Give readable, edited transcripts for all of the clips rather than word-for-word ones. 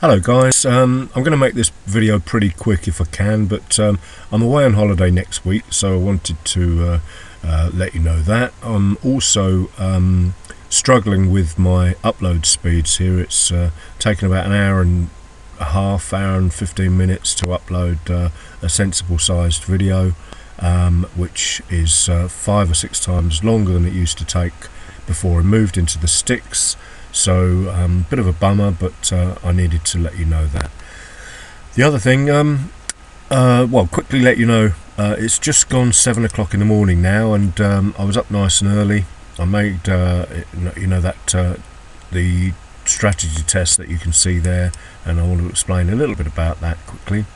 Hello guys, I'm going to make this video pretty quick if I can, but I'm away on holiday next week, so I wanted to let you know that. I'm also struggling with my upload speeds here. It's taken about an hour and a half, hour and 15 minutes to upload a sensible sized video, which is 5 or 6 times longer than it used to take before I moved into the sticks. So bit of a bummer, but I needed to let you know that. The other thing, well, quickly let you know, it's just gone 7 o'clock in the morning now, and I was up nice and early. I made that the strategy test that you can see there, and I want to explain a little bit about that quickly.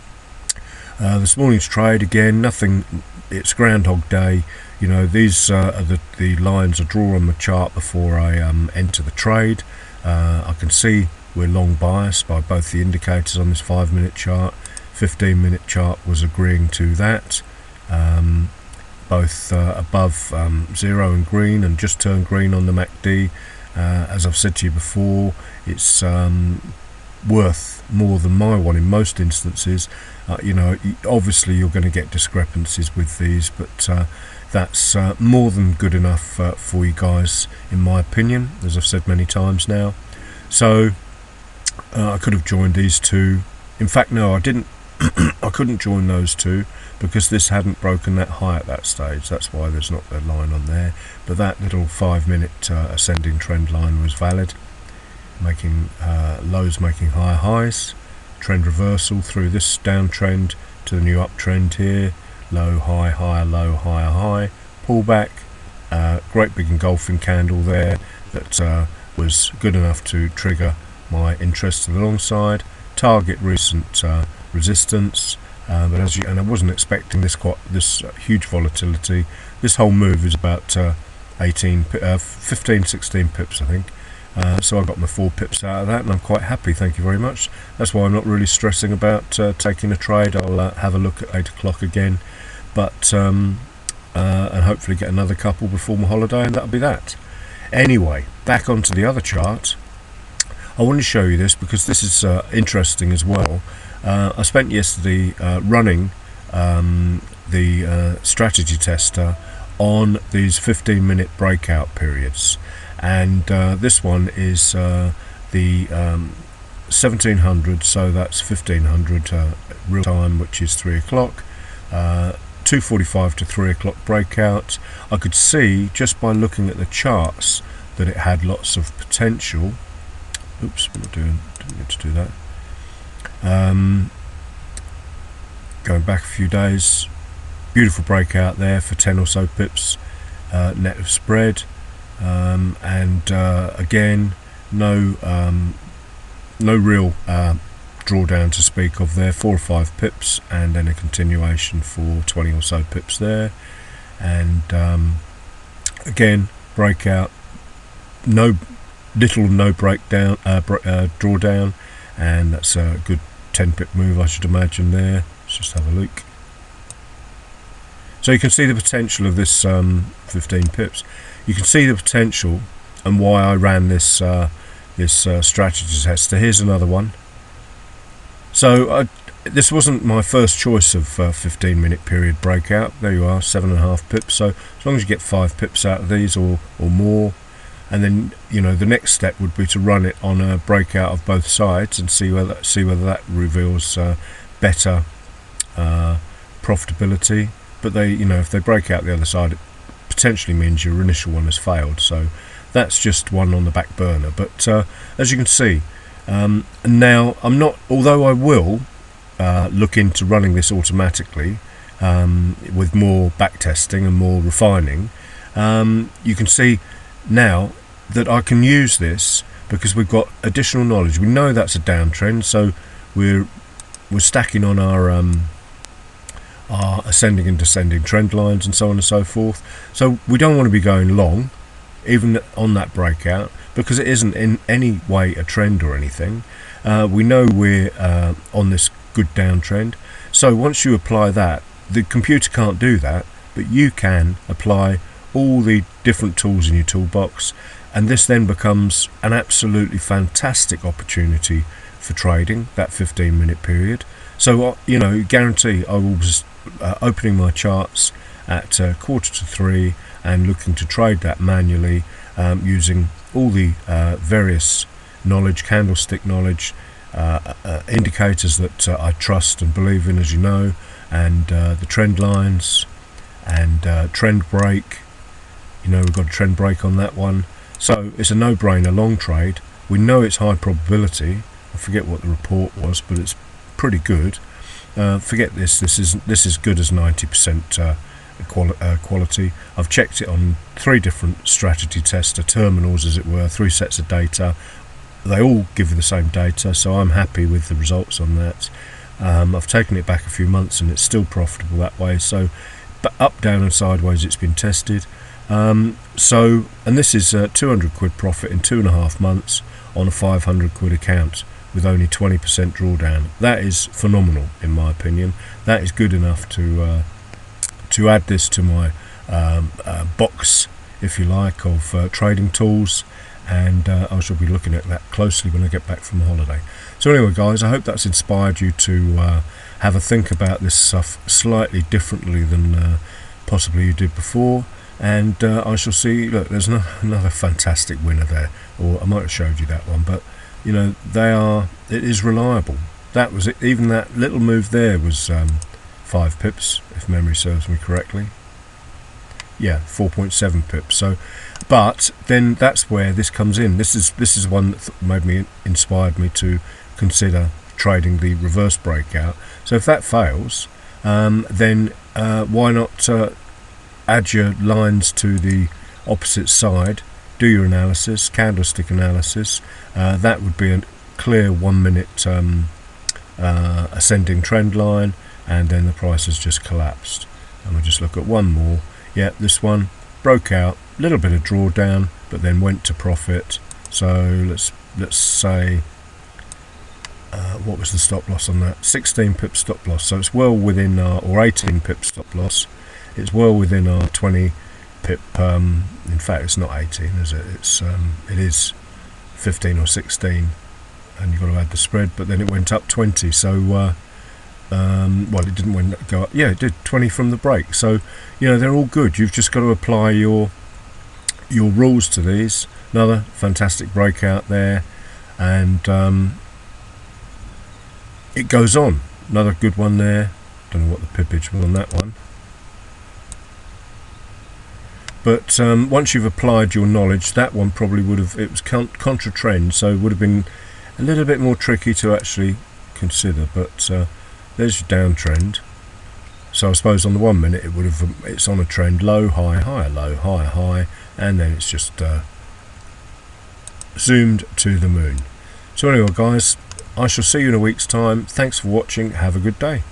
This morning's trade, again, nothing. It's Groundhog Day. You know, these are the lines I draw on the chart before I enter the trade. I can see we're long biased by both the indicators on this 5-minute chart. 15-minute chart was agreeing to that. Both above 0 and green, and just turned green on the MACD. As I've said to you before, it's worth more than my one in most instances. You know, obviously you're going to get discrepancies with these, but that's more than good enough for you guys, in my opinion, as I've said many times now. So I could have joined these two. In fact, no, I didn't. I couldn't join those two because this hadn't broken that high at that stage. That's why there's not a line on there. But that little 5-minute ascending trend line was valid, making lows making higher highs. Trend reversal through this downtrend to the new uptrend here. Low, high, higher, low, higher, high. Pullback. Great big engulfing candle there that was good enough to trigger my interest to the long side. Target recent resistance, but and I wasn't expecting this huge volatility. This whole move is about 15, 16 pips, I think. So I got my 4 pips out of that, and I'm quite happy, thank you very much. That's why I'm not really stressing about taking a trade. I'll have a look at 8 o'clock again, but and hopefully get another couple before my holiday, and that'll be that. Anyway, back onto the other chart. I want to show you this because this is interesting as well. I spent yesterday running the strategy tester on these 15-minute breakout periods, and this one is the 1700, so that's 1500 real time, which is 3 o'clock. 2:45 to 3 o'clock breakout. I could see just by looking at the charts that it had lots of potential. Oops, didn't need to do that. Going back a few days, beautiful breakout there for 10 or so pips net of spread, and again no real drawdown to speak of there. 4 or 5 pips, and then a continuation for 20 or so pips there, and again breakout, no breakdown, drawdown, and that's a good 10 pip move, I should imagine there. Let's just have a look. So you can see the potential of this 15 pips. You can see the potential and why I ran this strategy tester. Here's another one. So this wasn't my first choice of 15-minute period breakout. There you are, 7.5 pips. So as long as you get 5 pips out of these or more, and then the next step would be to run it on a breakout of both sides and see whether that reveals better profitability. But if they break out the other side, it potentially means your initial one has failed. So that's just one on the back burner. But as you can see, now I'm not, although I will look into running this automatically with more back testing and more refining. You can see now that I can use this because we've got additional knowledge. We know that's a downtrend, so we're stacking on our ascending and descending trend lines and so on and so forth. So we don't want to be going long even on that breakout because it isn't in any way a trend or anything. We know we're on this good downtrend. So once you apply that, the computer can't do that, but you can apply all the different tools in your toolbox and this then becomes an absolutely fantastic opportunity for trading, that 15-minute period. So you know, guarantee I will be opening my charts at 2:45 and looking to trade that manually, using all the various knowledge, candlestick knowledge, indicators that I trust and believe in, as you know, and the trend lines and trend break. You know, we've got a trend break on that one, so it's a no-brainer long trade. We know it's high probability. I forget what the report was, but it's pretty good. Forget this. This is good as 90% quality. I've checked it on 3 different strategy tester terminals, as it were, 3 sets of data. They all give you the same data, so I'm happy with the results on that. I've taken it back a few months and it's still profitable that way. So, but up, down and sideways it's been tested. And this is 200 quid profit in 2.5 months on a 500 quid account with only 20% drawdown. That is phenomenal in my opinion. That is good enough to add this to my box, if you like, of trading tools, and I shall be looking at that closely when I get back from holiday. So anyway guys, I hope that's inspired you to have a think about this stuff slightly differently than possibly you did before, and I shall see. Look, there's another fantastic winner there, or I might have showed you that one, but you know, it is reliable. That was it. Even that little move there was 5 pips, if memory serves me correctly. Yeah, 4.7 pips. So, but then that's where this comes in. This is one that inspired me to consider trading the reverse breakout. So if that fails, then why not add your lines to the opposite side, do your analysis, candlestick analysis. That would be a clear 1 minute ascending trend line, and then the price has just collapsed. And we'll just look at one more. Yeah, this one broke out, a little bit of drawdown, but then went to profit. So let's say, what was the stop loss on that? 16 pip stop loss. So it's well within our, or 18 pip stop loss. It's well within our 20 pip. In fact, it's not 18, is it? It is 15 or 16, and you've got to add the spread. But then it went up 20. So well, it didn't go up. Yeah, it did 20 from the break. So you know, they're all good. You've just got to apply your rules to these. Another fantastic breakout there, and it goes on. Another good one there. Don't know what the pippage was on that one. But once you've applied your knowledge, that one probably would have, it was contra trend, so it would have been a little bit more tricky to actually consider. But there's your downtrend. So I suppose on the 1 minute it would have, it's on a trend, low, high, higher, low, higher, high, and then it's just zoomed to the moon. So anyway guys, I shall see you in a week's time. Thanks for watching. Have a good day.